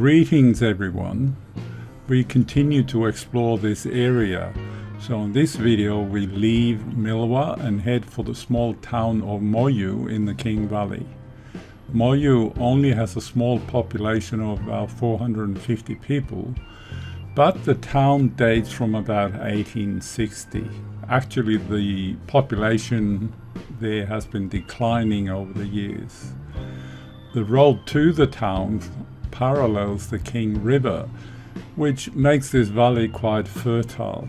Greetings everyone. We continue to explore this area. So in this video we leave Milawa and head for the small town of Moyhu in the King Valley. Moyhu only has a small population of about 450 people, but the town dates from about 1860. Actually, the population there has been declining over the years. The road to the town parallels the King River, which makes this valley quite fertile.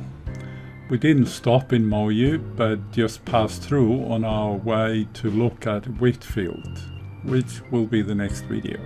We didn't stop in Moyhu, but just passed through on our way to look at Whitfield, which will be the next video.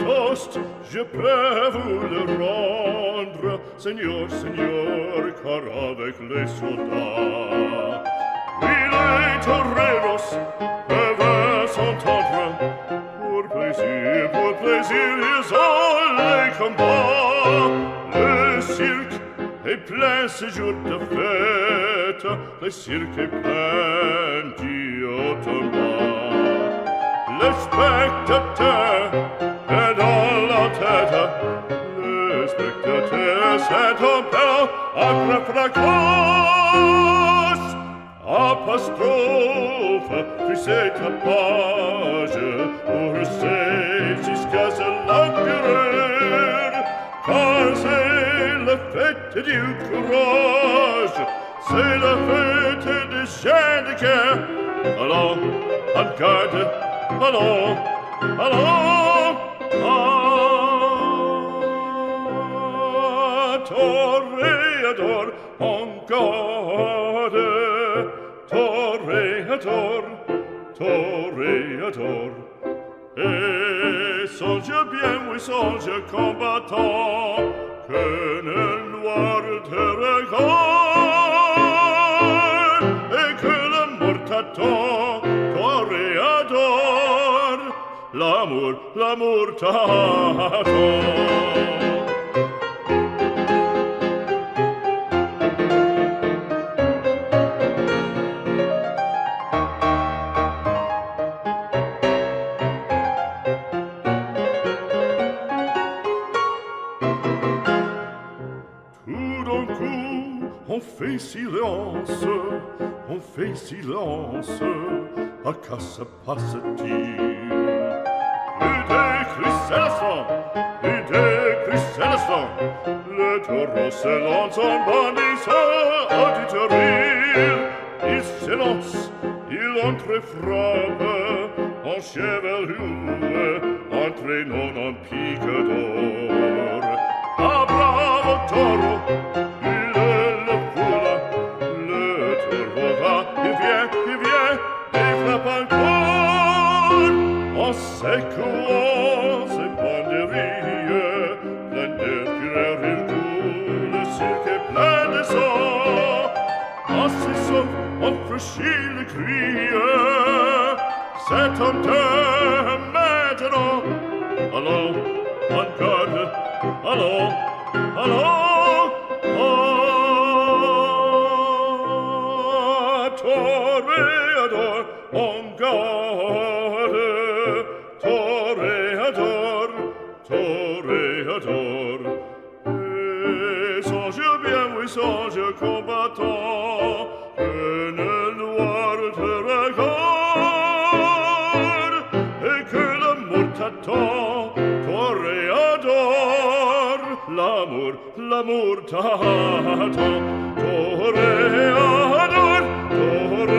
toast, je peux vous le rendre, Seigneur, Seigneur, car avec les soldats, oui, les toreros peuvent s'entendre, pour plaisir, ils ont les combats. Le cirque est plein ce jour de fête, le cirque est plein d'automate. Le spectateur est dans la tête, le spectateur s'est en père après fracasse. Apostrophe, puis c'est tapage, pour c'est jusqu'à ce l'empireur, car c'est la fête du courage, c'est la fête des gens de guerre. Allons, en garde, allons, allons, toréador, en garde, toréador, toréador. Et songe bien, oui, songe combattant, que le noir te regarde, et que la mort t'attend, toréador, l'amour t'attend. On fait silence, à qu'à se passe-t-il? Plus de cris c'est le sang, le taureau se lance en bandissant auditorie. Il s'élance, il entre et frappe, en chevelure, entraînant en pique d'or. Ah, bravo taureau! En secouant ses banderilles, plein de fureur il coule, le cirque est plein de sang. En cessant, on franchit le cri, c'est un temps maintenant. Allons, en garde, allons, allons, toréador, en garde, toréador, toréador. Et songe bien, oui, songe combattant, que le noir te regarde, et que l'amour t'attend, toréador, l'amour t'attend, toréador, toréador.